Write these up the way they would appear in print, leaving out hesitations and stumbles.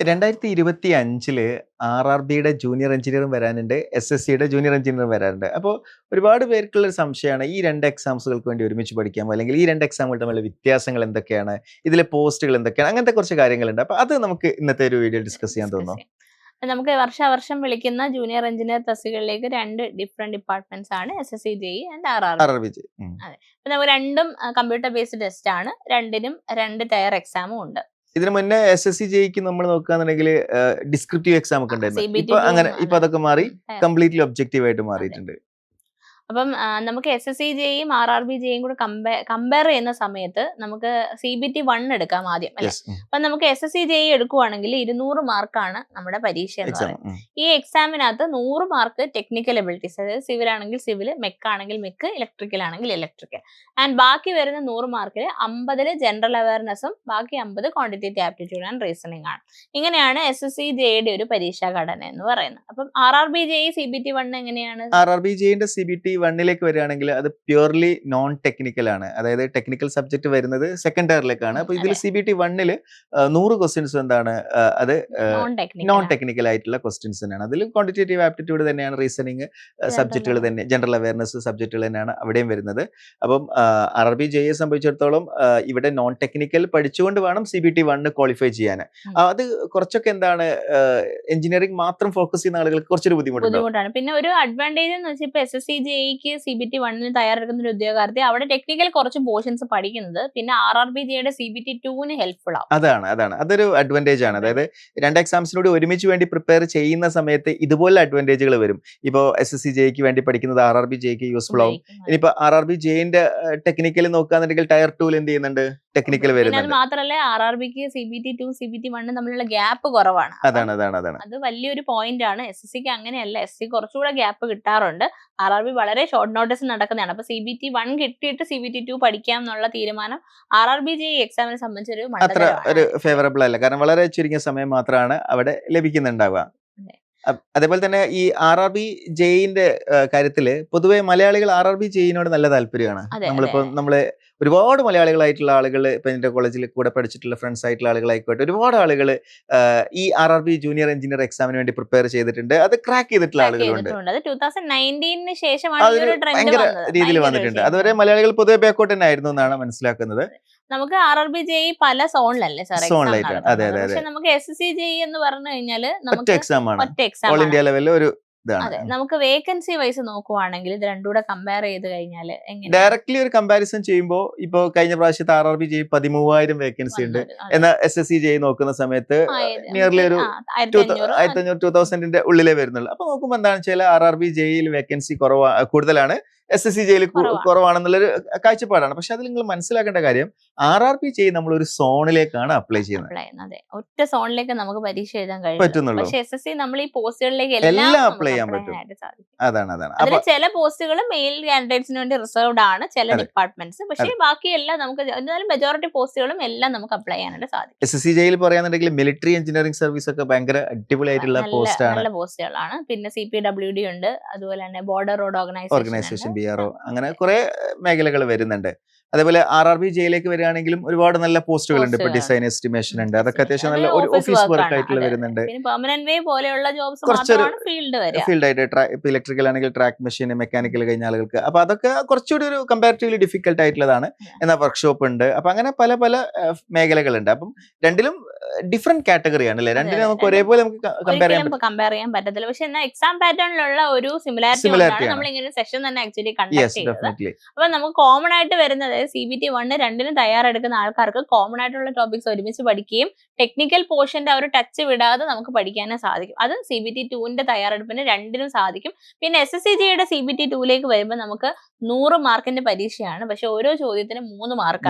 2025 ആർ.ആർ.ബിയുടെ junior എഞ്ചിനീയറും വരാനുണ്ട്, എസ്.എസ്.സിയുടെ junior എഞ്ചിനീയറും വരാനുണ്ട്. അപ്പോൾ ഒരുപാട് പേർക്കുള്ള ഒരു സംശയമാണ്, ഈ 2 എക്സാംസുകൾക്ക് വേണ്ടി ഒരുമിച്ച് പഠിക്കാമോ? അല്ലെങ്കിൽ ഈ 2 എക്സാമുകൾ തമ്മിലുള്ള വ്യത്യാസങ്ങൾ എന്തൊക്കെയാണ്? ഇതിലെ പോസ്റ്റുകൾ എന്തൊക്കെയാണ്? അങ്ങനത്തെ കുറച്ച് കാര്യങ്ങളുണ്ട്. അപ്പോൾ അത് നമുക്ക് ഇന്നത്തെ ഒരു വീഡിയോയിൽ ഡിസ്കസ് ചെയ്യാൻ തോന്നുന്നു. നമുക്ക് വർഷാവർഷം വിളിക്കുന്ന ജൂനിയർ എഞ്ചിനീയർ തസ്തികകളിലേക്ക് 2 ഡിഫറെന്റ് ഡിപ്പാർട്ട്മെന്റ്സ് ആണ് എസ്.എസ്.സി ജെഇ ആൻഡ് ആർ.ആർ.ബി. അതെ, അപ്പൊ നമുക്ക് രണ്ടും കമ്പ്യൂട്ടർ ബേസ്ഡ് ടെസ്റ്റ് ആണ്. രണ്ടിനും 2 ടയർ എക്സാമും ഉണ്ട്. ഇതിന് മുന്നേ എസ്.എസ്.സി ജെഇക്ക് നമ്മൾ നോക്കുകയാണെന്നുണ്ടെങ്കിൽ ഡിസ്ക്രിപ്റ്റീവ് എക്സാം ഒക്കെ ഉണ്ടായിരുന്നു. ഇപ്പൊ അതൊക്കെ മാറി കംപ്ലീറ്റ്ലി ഒബ്ജക്റ്റീവ് ആയിട്ട് മാറിയിട്ടുണ്ട്. അപ്പം നമുക്ക് എസ്.എസ്.സി ജെയും ആർ.ആർ.ബി ജെയും കൂടെ കമ്പയർ ചെയ്യുന്ന സമയത്ത് നമുക്ക് CBT 1 എടുക്കാം ആദ്യം, അല്ലെ? അപ്പൊ നമുക്ക് എസ്.എസ്.സി ജെഇ എടുക്കുവാണെങ്കിൽ 200 മാർക്കാണ് നമ്മുടെ പരീക്ഷ എന്ന് പറയുന്നത്. ഈ എക്സാമിനകത്ത് 100 മാർക്ക് ടെക്നിക്കൽ എബിലിറ്റീസ്, അതായത് സിവിൽ ആണെങ്കിൽ സിവിൽ, മെക്ക് ആണെങ്കിൽ മെക്ക്, ഇലക്ട്രിക്കൽ ആണെങ്കിൽ ഇലക്ട്രിക്കൽ, ആൻഡ് ബാക്കി വരുന്ന 100 മാർക്കിൽ 50 ജനറൽ അവയർനെസ്സും ബാക്കി 50 ക്വാണ്ടിറ്റേറ്റീവ് ആപ്റ്റിറ്റ്യൂഡ് ആൻഡ് റീസണിംഗ് ആണ്. ഇങ്ങനെയാണ് എസ്.എസ്.സി ജെയുടെ ഒരു പരീക്ഷാ ഘടന എന്ന് പറയുന്നത്. അപ്പം ആർ.ആർ.ബി ജെഇ CBT 1 എങ്ങനെയാണ്? ആർ.ആർ.ബി ജെഇന്റെ CBT 1ലേക്ക് വരികയാണെങ്കിൽ അത് പ്യൂർലി നോൺ ടെക്നിക്കൽ ആണ്. അതായത് ടെക്നിക്കൽ സബ്ജക്ട് വരുന്നത് സെക്കൻഡ് ടയറിലേക്കാണ്. അപ്പൊ ഇതിൽ CBT 1 100 ക്വസ്റ്റ്യൻസ് എന്താണ്, അത് നോൺ ടെക്നിക്കൽ ആയിട്ടുള്ള ക്വസ്റ്റ്യൻസ് തന്നെയാണ്. അതിൽ ക്വാണ്ടിറ്റേറ്റീവ് ആപ്റ്റിറ്റ്യൂഡ് തന്നെയാണ്, റീസണിങ് സബ്ജക്റ്റുകൾ തന്നെ, ജനറൽ അവയർനെസ് സബ്ജക്റ്റുകൾ തന്നെയാണ് അവിടെയും വരുന്നത്. അപ്പം ആർ.ആർ.ബി ജെഇയെ സംബന്ധിച്ചിടത്തോളം ഇവിടെ നോൺ ടെക്നിക്കൽ പഠിച്ചുകൊണ്ട് വേണം CBT 1 ക്വാളിഫൈ ചെയ്യാൻ. അത് കുറച്ചൊക്കെ എന്താണ്, എഞ്ചിനീയറിംഗ് മാത്രം ഫോക്കസ് ചെയ്യുന്ന ആളുകൾക്ക് കുറച്ചൊരു ബുദ്ധിമുട്ടാണ്. പിന്നെ ഒരു അഡ്വാൻറ്റേജ് എന്ന് വെച്ചാൽ ഇപ്പൊ എസ്.എസ്.സി ജെഇക്ക് CBT 1 തയ്യാറെടുക്കുന്ന ഒരു ഉദ്യോഗാർത്ഥി അവിടെ ടെക്നിക്കൽ കുറച്ച് പോർഷൻസ് പഠിക്കുന്നത് പിന്നെ ആർ.ആർ.ബി ജെയുടെ CBT 2 ഹെൽപ്ഫുൾ ആവും. അതൊരു അഡ്വാൻറ്റേജ് ആണ്. അതായത് 2 എക്സാംസിനോട് ഒരുമിച്ച് വേണ്ടി പ്രിപ്പയർ ചെയ്യുന്ന സമയത്ത് ഇതുപോലെ അഡ്വാൻറ്റേജുകൾ വരും. ഇപ്പോൾ എസ്.എസ്.സി ജെഇക്ക് വേണ്ടി പഠിക്കുന്നത് ആർ.ആർ.ബി ജെഇക്ക് യൂസ്ഫുൾ ആവും. ഇനിയിപ്പോ ആർ.ആർ.ബി ജെഇന്റെ ടെക്നിക്കൽ നോക്കുകയാണെന്നുണ്ടെങ്കിൽ ടയർ 2 എന്ത് ചെയ്യുന്നുണ്ട്, ടെക്നിക്കൽ വരുന്നത്. അത് മാത്രമല്ല ആർ.ആർ.ബിക്ക് CBT 2 CBT 1 തമ്മിലുള്ള ഗ്യാപ്പ് കുറവാണ്. അത് വലിയൊരു പോയിന്റ് ആണ്. എസ്.എസ്.സിക്ക് അങ്ങനെയല്ല, എസ്.സി കുറച്ചുകൂടെ ഗ്യാപ്പ് കിട്ടാറുണ്ട്. ആർ.ആർ.ബി വളരെ ഷോർട്ട് നോട്ടീസ് നടക്കുന്നതാണ്. അപ്പൊ CBT 1 കിട്ടിയിട്ട് CBT 2 പഠിക്കാം എന്നുള്ള തീരുമാനം ആർ.ആർ.ബി ജെഇ എക്സാമിനെ സംബന്ധിച്ചൊരു അത്ര ഒരു ഫേവറബിൾ അല്ല. കാരണം വളരെ ചുരുങ്ങിയ സമയം മാത്രമാണ് അവിടെ ലഭിക്കുന്നുണ്ടാവുക. അതേപോലെ തന്നെ ഈ ആർ.ആർ.ബി ജെഇന്റെ കാര്യത്തില് പൊതുവെ മലയാളികൾ ആർ.ആർ.ബി ജെഇനോട് നല്ല താല്പര്യമാണ്. നമ്മള് ഒരുപാട് മലയാളികളായിട്ടുള്ള ആളുകൾ, ഇപ്പൊ എന്റെ കോളേജിൽ കൂടെ പഠിച്ചിട്ടുള്ള ഫ്രണ്ട്സ് ആയിട്ടുള്ള ആളുകളായിക്കോട്ടെ, ഒരുപാട് ആളുകൾ ഈ ആർ.ആർ.ബി ജൂനിയർ എഞ്ചിനീയർ എക്സാമിന് വേണ്ടി പ്രിപ്പയർ ചെയ്തിട്ടുണ്ട്. അത് ക്രാക്ക് ചെയ്തിട്ടുള്ള ആളുകളുണ്ട്. ഭയങ്കര രീതിയിൽ വന്നിട്ടുണ്ട്. അതുവരെ മലയാളികൾ പൊതുവെ ബാക്കോട്ട് തന്നെ ആയിരുന്നു എന്നാണ് മനസ്സിലാക്കുന്നത്. നമുക്ക് ആർ.ആർ.ബി ജെഇ പല സോണിലല്ലേ സാർ? പക്ഷെ നമുക്ക് എസ്.എസ്.സി ജെഇ എന്ന് പറഞ്ഞു കഴിഞ്ഞാൽ ഒറ്റ എക്സാം ആണ്, ഓൾ ഇന്ത്യ ലെവലിൽ ഒരു. അതെ, നമുക്ക് വേക്കൻസി വൈസ് നോക്കുവാണെങ്കിൽ ഇത് രണ്ടും കൂടെ കമ്പയർ ചെയ്ത് കഴിഞ്ഞാൽ ഡയറക്ട്ലി ഒരു കമ്പാരിസൺ ചെയ്യുമ്പോൾ ഇപ്പൊ കഴിഞ്ഞ പ്രാവശ്യത്തെ ആർ.ആർ.ബി ജെഇ 13,000 വേക്കൻസി ഉണ്ട്. എന്നാൽ എസ്.എസ്.സി ജെഇ നോക്കുന്ന സമയത്ത് നിയർലി ഒരു 2000 ഉള്ളിലേ വരുന്നുള്ളൂ. അപ്പൊ നോക്കുമ്പോൾ എന്താണെന്ന് വെച്ചാൽ ആർ.ആർ.ബി ജെഇയിൽ വേക്കൻസി കൂടുതലാണ്, എസ്.എസ്.സി ജെഇയിൽ കുറവാണെന്നുള്ളൊരു കാഴ്ചപ്പാടാണ്. പക്ഷെ അതിൽ നിങ്ങൾ മനസ്സിലാക്കേണ്ട കാര്യം, ആർ.ആർ.ബി ജെഇ നമ്മൾ ഒരു സോണിലേക്കാണ് അപ്ലൈ ചെയ്യുന്നത്. ഒറ്റ സോണിലേക്ക് നമുക്ക് പരീക്ഷ എഴുതാൻ പറ്റുന്നുള്ളൂ. പക്ഷെ എസ്.എസ്.സി നമ്മൾ ഈ പോസ്റ്റുകളിലേക്ക് എല്ലാം അപ്ലൈ ചെയ്യാൻ പറ്റും. അതിൽ ചില പോസ്റ്റുകൾ മെയിൽ കാൻഡിഡേറ്റ്സിന് വേണ്ടി റിസർവ്ഡ് ആണ്, ചില ഡിപ്പാർട്ട്മെന്റ്സ്. പക്ഷേ ബാക്കിയെല്ലാം നമുക്ക്, എന്നാലും മെജോറിറ്റി പോസ്റ്റുകളും എല്ലാം നമുക്ക് അപ്ലൈ ചെയ്യാനായിട്ട് സാധിക്കും. എസ്.എസ്.സി ജെഇയിൽ പറയാന്നുണ്ടെങ്കിൽ മിലിറ്ററി എഞ്ചിനീയറിംഗ് സർവീസ് ഒക്കെ ഭയങ്കര അടിപൊളിയായിട്ടുള്ള നല്ല പോസ്റ്റുകളാണ്. പിന്നെ CPWD ഉണ്ട്, അതുപോലെ തന്നെ ബോർഡർ റോഡ് ഓർഗനൈസേഷൻ, BRO, അങ്ങനെ കുറെ മേഖലകൾ വരുന്നുണ്ട്. അതേപോലെ ആർ.ആർ.ബി ജെഇയിലേക്ക് വരികയാണെങ്കിലും ഒരുപാട് നല്ല പോസ്റ്റുകൾ ഉണ്ട്. ഇപ്പൊ ഡിസൈൻ എസ്റ്റിമേഷൻ ഉണ്ട്, അതൊക്കെ അത്യാവശ്യം നല്ല ഒരു ഓഫീസ് വർക്ക് ആയിട്ടുള്ള വരുന്നുണ്ട്. കുറച്ചൊരു ഫീൽഡ് ആയിട്ട് ഇപ്പൊ ഇലക്ട്രിക്കൽ ആണെങ്കിൽ ട്രാക്ക് മെഷീൻ, മെക്കാനിക്കൽ കഴിഞ്ഞ ആളുകൾക്ക്. അപ്പൊ അതൊക്കെ കുറച്ചുകൂടി ഒരു കമ്പാരിറ്റീവ്ലി ഡിഫിക്കൽട്ട് ആയിട്ടുള്ളതാണ്. എന്നാൽ വർക്ക്ഷോപ്പ് ഉണ്ട്. അപ്പൊ അങ്ങനെ പല പല മേഖലകളുണ്ട്. അപ്പം രണ്ടിലും ഡിഫറെന്റ് കാറ്റഗറി ആണ് അല്ലേ? രണ്ടിനും നമുക്ക് ഒരേപോലെ നമുക്ക് കമ്പയർ ചെയ്യാൻ പറ്റത്തില്ല. പക്ഷെ എന്നാൽ എക്സാം പാറ്റേണിലുള്ള ഒരു സിമിലാരിറ്റി നമ്മൾ ഇങ്ങനെ സെഷൻ തന്നെ ആക്ച്വലി കണ്ടക്ട് ചെയ്തത്. അപ്പൊ നമുക്ക് കോമൺ ആയിട്ട് വരുന്നത് CBT 1 രണ്ടിനും തയ്യാറെടുക്കുന്ന ആൾക്കാർക്ക് കോമൺ ആയിട്ടുള്ള ടോപ്പിക്സ് ഒരുമിച്ച് പഠിക്കുകയും ടെക്നിക്കൽ പോർഷന്റെ ആ ഒരു ടച്ച് വിടാതെ നമുക്ക് പഠിക്കാനും സാധിക്കും. അത് CBT 2 തയ്യാറെടുപ്പിന് രണ്ടിനും സാധിക്കും. പിന്നെ SSC ജെയുടെ CBT 2 വരുമ്പോൾ നമുക്ക് 100 മാർക്കിന്റെ പരീക്ഷയാണ്. പക്ഷെ ഓരോ ചോദ്യത്തിനും 3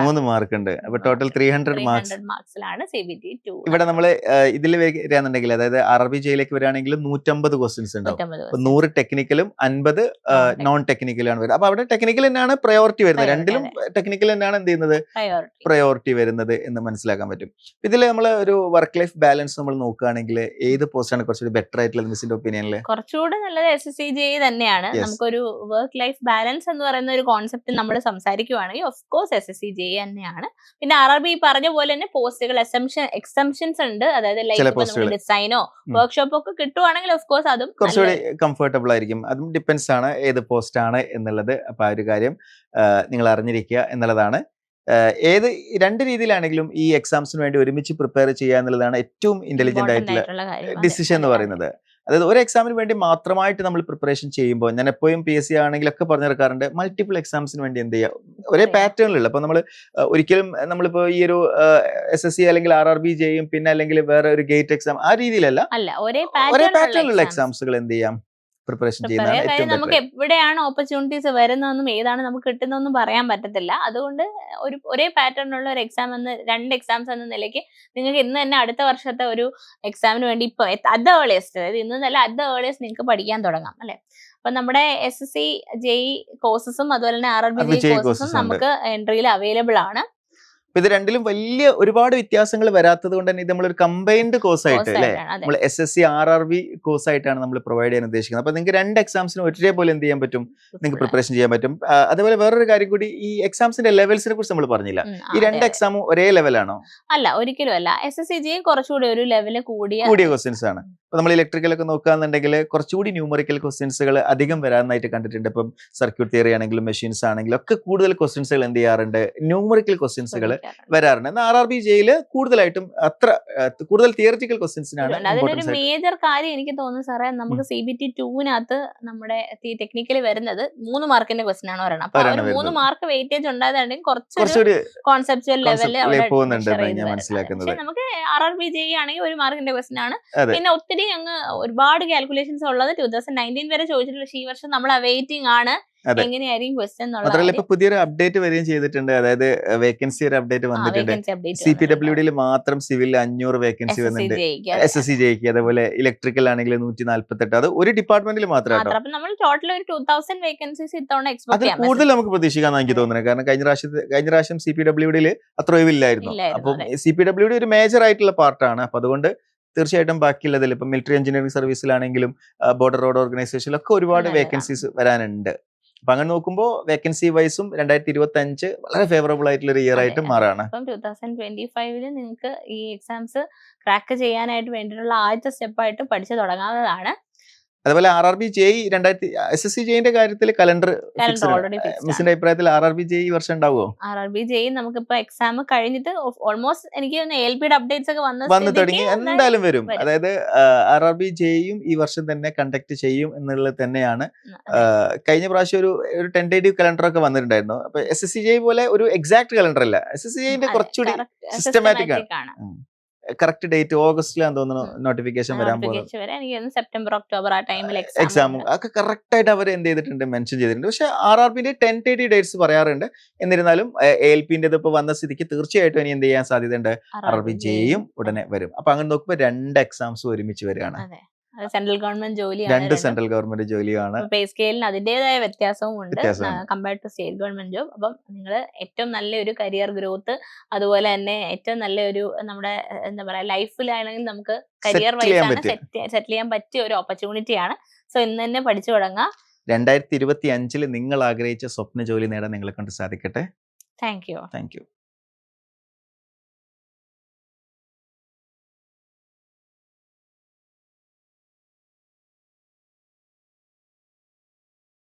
മാർക്ക് ഉണ്ട്. അപ്പൊ ടോട്ടൽ 300 മാർക്സിലാണ് CBT 2. ഇവിടെ നമ്മൾ ഇതിൽ വരികയാണെന്നുണ്ടെങ്കിൽ, അതായത് ആർ.ആർ.ബി ജെയിലേക്ക് വരികയാണെങ്കിൽ 150 ക്വസ്റ്റ്യൻസ് ഉണ്ടാവും. 100 ടെക്നിക്കലും 50 നോൺ ടെക്നിക്കലും ടെക്നിക്കലാണ് വരുന്നത്. അപ്പൊ അവിടെ ടെക്നിക്കൽ തന്നെയാണ് പ്രയോറിറ്റി വരുന്നത്. രണ്ടിലും ടെക്നിക്കൽ തന്നെയാണ് എന്ത് ചെയ്യുന്നത്, പ്രയോറിറ്റി വരുന്നത് എന്ന് മനസ്സിലാക്കാൻ പറ്റും. ഇതിൽ നമ്മൾ ഒരു വർക്ക് ലൈഫ് ബാലൻസ് നമ്മൾ നോക്കുകയാണെങ്കിൽ ഏത് പോസ്റ്റാണ് കുറച്ചുകൂടി ബെറ്റർ ആയിട്ടുള്ളത് മിസ്സിന്റെ ഒപ്പീനിയനിൽ? കുറച്ചുകൂടെ നല്ലത് SSCGI തന്നെയാണ്. നമുക്കൊരു വർക്ക് ലൈഫ് ബാലൻസ് എന്ന് പറയുന്ന ഒരു കോൺസെപ്റ്റ് നമ്മൾ സംസാരിക്കുവാണെങ്കിൽ ഓഫ് കോഴ്സ് SSCGI തന്നെയാണ്. പിന്നെ RRB പറഞ്ഞ പോലെ തന്നെ പോസ്റ്റുകൾ എക്സംഷൻസ് ഉണ്ട്. അതായത് ലൈക്ക് ഡിസൈനോ വർക്ക്ഷോപ്പോ ഒക്കെ കിട്ടുവാണെങ്കിൽ ഓഫ് കോഴ്സ് അതും കുറച്ചുകൂടി കംഫർട്ടബിൾ ആയിരിക്കും. അതും ഡിപ്പെൻസ് ആണ് ഏത് പോസ്റ്റ് ആണ് എന്നുള്ളത്. അപ്പൊ ആ ഒരു കാര്യം നിങ്ങൾ അറിഞ്ഞിരിക്കുക എന്നുള്ളതാണ്. ഏത് രണ്ട് രീതിയിലാണെങ്കിലും ഈ എക്സാംസിന് വേണ്ടി ഒരുമിച്ച് പ്രിപ്പയർ ചെയ്യുക എന്നുള്ളതാണ് ഏറ്റവും ഇന്റലിജന്റ് ആയിട്ടുള്ള ഡിസിഷൻ എന്ന് പറയുന്നത്. അതായത് ഒരു എക്സാമിന് വേണ്ടി മാത്രമായിട്ട് നമ്മൾ പ്രിപ്പറേഷൻ ചെയ്യുമ്പോൾ, ഞാൻ എപ്പോഴും PSC ആണെങ്കിലൊക്കെ പറഞ്ഞിറക്കാറുണ്ട്, മൾട്ടിപ്പിൾ എക്സാംസിന് വേണ്ടി എന്ത് ചെയ്യുക, ഒരേ പാറ്റേണിലുള്ള. അപ്പൊ നമ്മൾ ഒരിക്കലും നമ്മളിപ്പോ ഈ ഒരു SSC അല്ലെങ്കിൽ RRB ചെയ്യും പിന്നെ അല്ലെങ്കിൽ വേറെ ഒരു ഗേറ്റ് എക്സാം ആ രീതിയിലല്ല, ഒരേ പാറ്റേണിലുള്ള എക്സാംസുകൾ എന്ത് ചെയ്യാം, പ്രിപ്പറേഷൻ ചെയ്യുന്നതാണ്. നമുക്ക് എവിടെയാണ് ഓപ്പർച്യൂണിറ്റീസ് വരുന്നതെന്നും ഏതാണ് നമുക്ക് കിട്ടുന്നതെന്നും പറയാൻ പറ്റത്തില്ല. അതുകൊണ്ട് ഒരേ പാറ്റേണിലുള്ള ഒരു എക്സാം രണ്ട് എക്സാംസ് എന്ന നിലയ്ക്ക് നിങ്ങൾക്ക് ഇന്ന് തന്നെ അടുത്ത വർഷത്തെ ഒരു എക്സാമിന് വേണ്ടി ഇപ്പൊ അറ്റ് ദ ഏർലിയസ്റ്റ്, അതായത് ഇന്ന് നല്ല അറ്റ് ദ ഏർലിയസ്റ്റ് നിങ്ങൾക്ക് പഠിക്കാൻ തുടങ്ങാം അല്ലെ. അപ്പൊ നമ്മുടെ SSCGI കോഴ്സസും അതുപോലെ തന്നെ RRB കോഴ്സസും നമുക്ക് എൻട്രിയിൽ അവൈലബിൾ ആണ്. ഇത് രണ്ടിലും വലിയ ഒരുപാട് വ്യത്യാസങ്ങൾ വരാത്തത് കൊണ്ട് തന്നെ ഇത് നമ്മളൊരു കമ്പൈൻഡ് കോഴ്സ് ആയിട്ട് അല്ലെ, നമ്മൾ SSC RRB കോഴ്സ് ആയിട്ടാണ് നമ്മൾ പ്രൊവൈഡ് ചെയ്യാൻ ഉദ്ദേശിക്കുന്നത്. അപ്പൊ നിങ്ങൾക്ക് രണ്ട് എക്സാംസിനും ഒരേപോലെ എന്ത് ചെയ്യാൻ പറ്റും, നിങ്ങൾക്ക് പ്രിപ്പറേഷൻ ചെയ്യാൻ പറ്റും. അതേപോലെ വേറൊരു കാര്യം കൂടി, ഈ എക്സാംസിന്റെ ലെവൽസിനെ കുറിച്ച് നമ്മൾ പറഞ്ഞില്ല. ഈ രണ്ട് എക്സാമും ഒരേ ലെവലാണോ? അല്ല, ഒരിക്കലും അല്ല. SSCGI കുറച്ചുകൂടി ഒരു ലെവല് കൂടിയ ക്വസ്റ്റ്യൻസ് ആണ്. ഇപ്പൊ നമ്മൾ ഇലക്ട്രിക്കൽ ഒക്കെ നോക്കുകയാണെന്നുണ്ടെങ്കിൽ കുറച്ചുകൂടി ന്യൂമറിക്കൽ ക്വസ്റ്റ്യൻസുകൾ അധികം വരാനായിട്ട് കണ്ടിട്ടുണ്ട്. ഇപ്പം സർക്യൂട്ട് തിയറി ആണെങ്കിലും മെഷീൻസ് ആണെങ്കിലും ഒക്കെ കൂടുതൽ ക്വസ്റ്റ്യൻസുകൾ എന്ത് ചെയ്യാറുണ്ട്, ന്യൂമറിക്കൽ ക്വസ്റ്റ്യൻസുകൾ വരാറുണ്ട്. എന്നാൽ RRB-യിൽ കൂടുതലായിട്ടും കൂടുതൽ തിയറിറ്റിക്കൽ ക്വസ്റ്റ്യൻസിനാണ്. അതിനൊരു മേജർ കാര്യം എനിക്ക് തോന്നുന്നു സാറേ, നമുക്ക് CBT 2-നകത്ത് നമ്മുടെ ടെക്നിക്കലി വരുന്നത് 3 മാർക്കിന്റെ ക്വസ്റ്റ്യൻ ആണ് വരണം. അപ്പൊ 3 മാർക്ക് വെയിറ്റേജ് ഉണ്ടായതാണെങ്കിൽ കുറച്ചൊരു കോൺസെപ്റ്റുവൽ ലെവലിൽ മനസ്സിലാക്കുന്നത്. നമുക്ക് RRB-GI ആണെങ്കിൽ 1 മാർക്കിന്റെ ക്വസ്റ്റ്യൻ ആണ്. പിന്നെ ഒത്തിരി അങ്ങ് ഒരുപാട് കാൽക്കുലേഷൻസ് ഉള്ളത് 2019 വരെ ചോദിച്ചിട്ടുള്ള ഈ വർഷം നമ്മൾ അവൈറ്റിംഗ് ആണ്. എങ്ങനെയായിരിക്കും ക്വസ്റ്റ്യൻ മാത്രമല്ല ഇപ്പൊ പുതിയൊരു അപ്ഡേറ്റ് വരികയും ചെയ്തിട്ടുണ്ട്. അതായത് വേക്കൻസി ഒരു അപ്ഡേറ്റ് വന്നിട്ടുണ്ട്. CPWD മാത്രം സിവിൽ 500 വേക്കൻസി വന്നിട്ടുണ്ട്, SSCGI. അതേപോലെ ഇലക്ട്രിക്കൽ ആണെങ്കിൽ 148. അത് ഒരു ഡിപ്പാർട്ട്മെന്റിൽ മാത്രമാണ്. അത് കൂടുതൽ നമുക്ക് പ്രതീക്ഷിക്കാന്ന് എനിക്ക് തോന്നുന്നത്. കാരണം കഴിഞ്ഞ പ്രാവശ്യം CPWD അത്ര ഒഴിവില്ലായിരുന്നു. അപ്പം CPWD ഒരു മേജർ ആയിട്ടുള്ള പാർട്ടാണ്. അപ്പൊ അതുകൊണ്ട് തീർച്ചയായിട്ടും ബാക്കിയുള്ളതിൽ ഇപ്പൊ മിലിറ്ററി എഞ്ചിനീയറിംഗ് സർവീസിലാണെങ്കിലും ബോർഡർ റോഡ് ഓർഗനൈസേഷനിലൊക്കെ ഒരുപാട് വേക്കൻസീസ് വരാനുണ്ട്. അപ്പൊ അങ്ങനെ നോക്കുമ്പോൾ വേക്കൻസി വൈസും 2025 വളരെ ഫേവറബിൾ ആയിട്ടുള്ള ഒരു ഇയർ ആയിട്ട് മാറാണ്. 2025 നിങ്ങൾക്ക് ഈ എക്സാംസ് ക്രാക്ക് ചെയ്യാനായിട്ട് വേണ്ടിയിട്ടുള്ള ആദ്യത്തെ സ്റ്റെപ്പായിട്ട് പഠിച്ചു തുടങ്ങാവുന്നതാണ്. അതുപോലെ RRB-GI SSCGI കാര്യത്തിൽ കലണ്ടർ മിസ്സിന്റെ അഭിപ്രായത്തിൽ RRB-GI ഈ വർഷം ഉണ്ടാവുമോ? RRB-GI നമുക്കിപ്പോ എക്സാം കഴിഞ്ഞിട്ട് ഓൾമോസ്റ്റ് എനിക്ക് LPയുടെ അപ്ഡേറ്റ്സ് ഒക്കെ വന്നു തുടങ്ങി, എന്തായാലും വരും. അതായത് RRB-GIയും ഈ വർഷം തന്നെ കണ്ടക്ട് ചെയ്യും എന്നുള്ളത് തന്നെയാണ്. കഴിഞ്ഞ പ്രാവശ്യം ഒരു ടെന്റേറ്റീവ് കലണ്ടർ ഒക്കെ വന്നിട്ടുണ്ടായിരുന്നു. അപ്പൊ SSCGI പോലെ ഒരു എക്സാക്ട് കലണ്ടർ അല്ല, SSCGI കുറച്ചുകൂടി സിസ്റ്റമാറ്റിക് ആണ്. കറക്റ്റ് ഡേറ്റ് ഓഗസ്റ്റിലാന്ന് തോന്നുന്നു നോട്ടിഫിക്കേഷൻ വരാൻ പോകുന്നത്. സെപ്റ്റംബർ ഒക്ടോബർ ആ ടൈമിൽ എക്സാമും ഒക്കെ കറക്റ്റ് ആയിട്ട് അവർ എന്ത് ചെയ്തിട്ടുണ്ട്, മെൻഷൻ ചെയ്തിട്ടുണ്ട്. പക്ഷെ RRB-ന്റെ ടെന്റേറ്റീവ് ഡേറ്റ്സ് പറയാറുണ്ട്. എന്നിരുന്നാലും ALP-ന്റെ ഇപ്പൊ വന്ന സ്ഥിതിക്ക് തീർച്ചയായിട്ടും ഇനി എന്ത് ചെയ്യാൻ സാധ്യതയുണ്ട്, RRB-GIയും ഉടനെ വരും. അപ്പൊ അങ്ങനെ നോക്കുമ്പോൾ 2 എക്സാംസ് ഒരുമിച്ച് വരികയാണ്. സെൻട്രൽ ഗവൺമെന്റ് ജോലിയാണ്, 2 സെൻട്രൽ ഗവൺമെന്റ് ജോലിയാണ്. പേ സ്കെയിലിന് അതിന്റേതായ വ്യത്യാസവും ഉണ്ട് compared to state government job. അപ്പം നിങ്ങൾ ഏറ്റവും നല്ലൊരു കരിയർ ഗ്രോത്ത്, അതുപോലെ തന്നെ ഏറ്റവും നല്ലൊരു നമ്മുടെ എന്താ പറയാ ലൈഫിലാണെങ്കിൽ നമുക്ക് കരിയർ വൈസ് സെറ്റിൽ ചെയ്യാൻ പറ്റിയ ഒരു ഓപ്പർച്യൂണിറ്റിയാണ്. സോ ഇന്ന് തന്നെ പഠിച്ചു തുടങ്ങാം. 2025 നിങ്ങൾ ആഗ്രഹിച്ച സ്വപ്ന ജോലി നേടാൻ നിങ്ങളെ കൊണ്ട് സാധിക്കട്ടെ. Thank you.